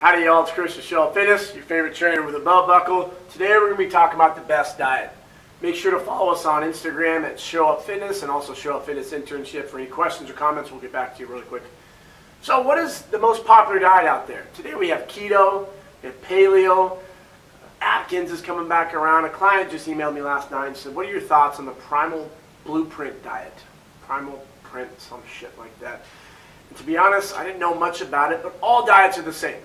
Howdy y'all, it's Chris with Show Up Fitness, your favorite trainer with a belt buckle. Today we're going to be talking about the best diet. Make sure to follow us on Instagram at Show Up Fitness and also Show Up Fitness Internship. For any questions or comments, we'll get back to you really quick. So what is the most popular diet out there? Today we have keto, we have paleo, Atkins is coming back around. A client just emailed me last night and said, what are your thoughts on the primal blueprint diet? Primal print, some shit like that. And to be honest, I didn't know much about it, but all diets are the same.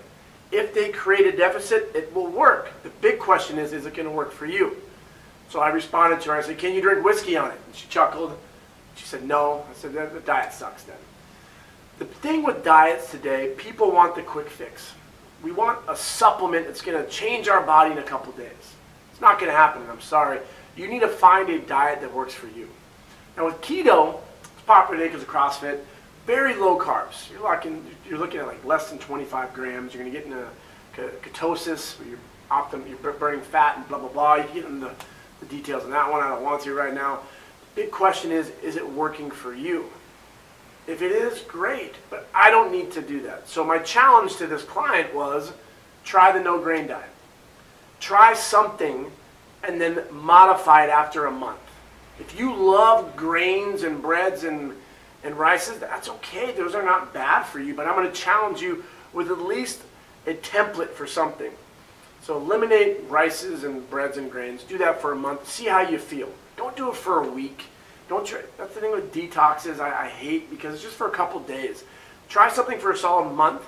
If they create a deficit, it will work. The big question is it going to work for you? So I responded to her. I said, can you drink whiskey on it? And she chuckled. She said, no. I said, the diet sucks then. The thing with diets today, people want the quick fix. We want a supplement that's going to change our body in a couple days. It's not going to happen, and I'm sorry. You need to find a diet that works for you. Now with keto, it's popular today because of CrossFit. Very low carbs. You're looking at like less than 25 grams. You're going to get into ketosis, where you're burning fat and blah, blah, blah. You can get into the details on that one. I don't want to right now. The big question is it working for you? If it is, great, but I don't need to do that. So my challenge to this client was try the no grain diet. Try something and then modify it after a month. If you love grains and breads and rices, that's okay. Those are not bad for you, but I'm going to challenge you with at least a template for something. So eliminate rices and breads and grains. Do that for a month. See how you feel. Don't do it for a week. Don't try. That's the thing with detoxes I hate, because it's just for a couple days. Try something for a solid month.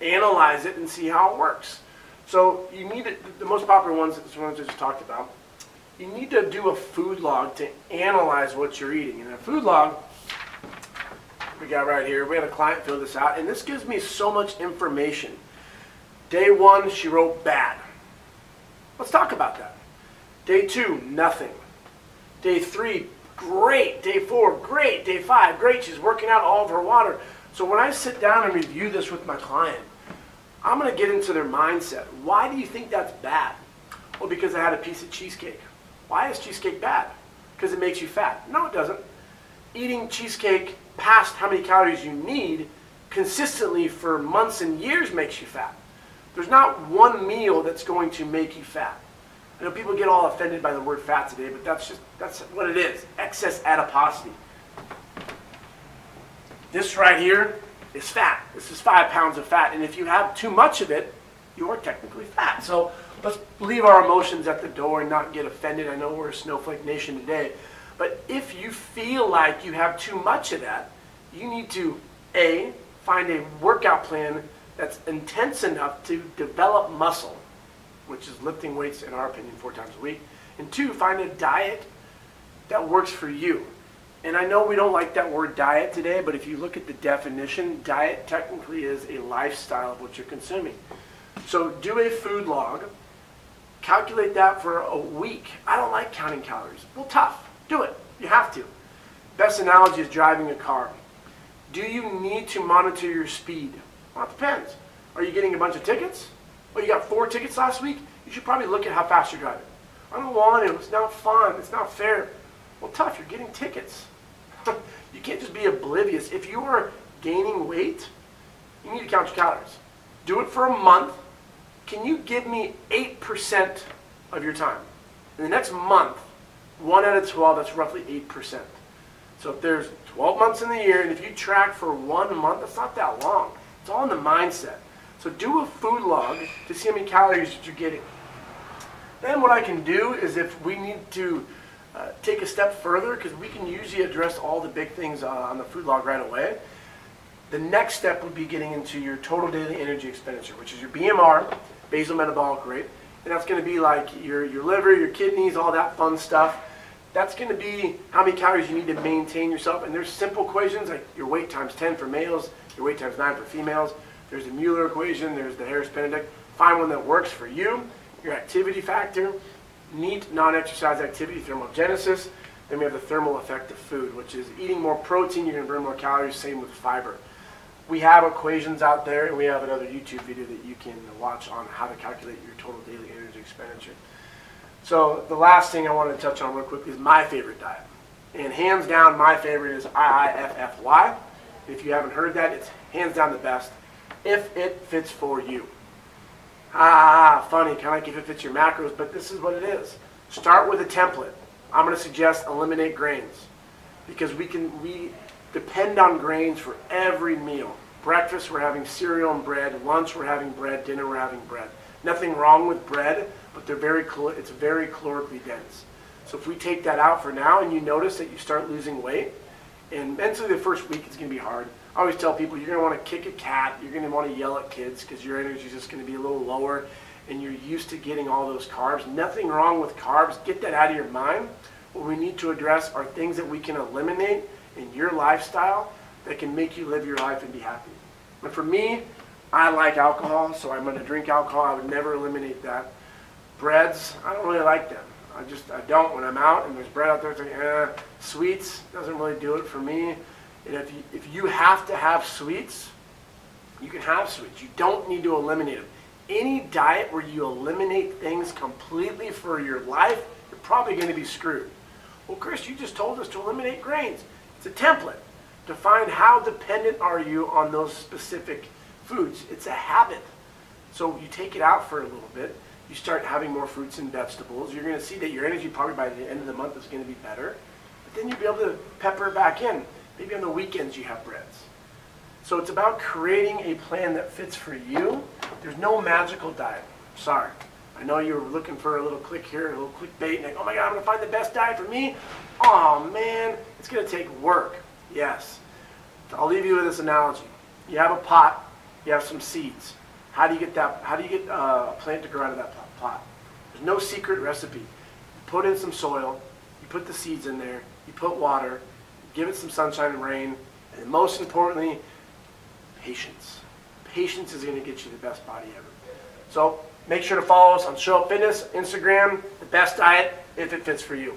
Analyze it and see how it works. So you need the most popular ones, the ones I just talked about. You need to do a food log to analyze what you're eating. And a food log, we got right here, we had a client fill this out, and this gives me so much information. Day 1, she wrote bad. Let's talk about that. Day 2, nothing. Day 3, great. Day 4, great. Day 5, great. She's working out all of her water. So when I sit down and review this with my client, I'm going to get into their mindset. Why do you think that's bad? Well, because I had a piece of cheesecake. Why is cheesecake bad? Because it makes you fat. No, it doesn't. Eating cheesecake past how many calories you need consistently for months and years makes you fat. There's not one meal that's going to make you fat. I know people get all offended by the word fat today, but that's what it is. Excess adiposity. This right here is fat. This is 5 pounds of fat, and if you have too much of it, you are technically fat. So let's leave our emotions at the door and not get offended. I know we're a snowflake nation today. But if you feel like you have too much of that, you need to, A, find a workout plan that's intense enough to develop muscle, which is lifting weights, in our opinion, 4 times a week. And 2, find a diet that works for you. And I know we don't like that word diet today, but if you look at the definition, diet technically is a lifestyle of what you're consuming. So do a food log, calculate that for a week. I don't like counting calories. Well, tough. Do it. You have to. Best analogy is driving a car. Do you need to monitor your speed? Well, it depends. Are you getting a bunch of tickets? Well, you got 4 tickets last week? You should probably look at how fast you're driving. I don't want to. It's not fun. It's not fair. Well, tough. You're getting tickets. You can't just be oblivious. If you are gaining weight, you need to count your calories. Do it for a month. Can you give me 8% of your time? In the next month, 1 out of 12, that's roughly 8%. So if there's 12 months in the year, and if you track for 1 month, that's not that long. It's all in the mindset. So do a food log to see how many calories that you're getting. Then what I can do is, if we need to take a step further, because we can usually address all the big things on the food log right away, the next step would be getting into your total daily energy expenditure, which is your BMR, basal metabolic rate. And that's going to be like your liver, your kidneys, all that fun stuff. That's going to be how many calories you need to maintain yourself. And there's simple equations like your weight times 10 for males, your weight times 9 for females. There's the Mueller equation, there's the Harris-Benedict. Find one that works for you, your activity factor, NEAT, non-exercise activity, thermogenesis. Then we have the thermal effect of food, which is eating more protein, you're going to burn more calories, same with fiber. We have equations out there, and we have another YouTube video that you can watch on how to calculate your total daily energy expenditure. So the last thing I want to touch on real quickly is my favorite diet. And hands down, my favorite is IIFFY. If you haven't heard that, it's hands down the best if it fits for you. Funny, kind of like if it fits your macros, but this is what it is. Start with a template. I'm going to suggest eliminate grains because we depend on grains for every meal. Breakfast, we're having cereal and bread. Lunch, we're having bread. Dinner, we're having bread. Nothing wrong with bread, but it's very calorically dense. So if we take that out for now and you notice that you start losing weight, and mentally the first week it's going to be hard. I always tell people you're going to want to kick a cat, you're going to want to yell at kids because your energy is just going to be a little lower and you're used to getting all those carbs. Nothing wrong with carbs. Get that out of your mind. What we need to address are things that we can eliminate in your lifestyle that can make you live your life and be happy. And for me, I like alcohol, so I'm going to drink alcohol. I would never eliminate that. Breads, I don't really like them. I don't when I'm out and there's bread out there. It's like, Sweets doesn't really do it for me. And if you have to have sweets, you can have sweets. You don't need to eliminate them. Any diet where you eliminate things completely for your life, you're probably going to be screwed. Well, Chris, you just told us to eliminate grains. It's a template to find how dependent are you on those specific foods. It's a habit. So you take it out for a little bit. You start having more fruits and vegetables. You're going to see that your energy probably by the end of the month is going to be better. But then you'll be able to pepper it back in. Maybe on the weekends you have breads. So it's about creating a plan that fits for you. There's no magical diet. Sorry. I know you were looking for a little click here, a little clickbait, and like, oh my God, I'm going to find the best diet for me. Oh man, it's going to take work. Yes. I'll leave you with this analogy. You have a pot, you have some seeds. How do you get a plant to grow out of that pot? There's no secret recipe. You put in some soil, you put the seeds in there, you put water, give it some sunshine and rain, and most importantly, patience. Patience is going to get you the best body ever. So make sure to follow us on Show Up Fitness, Instagram, the best diet if it fits for you.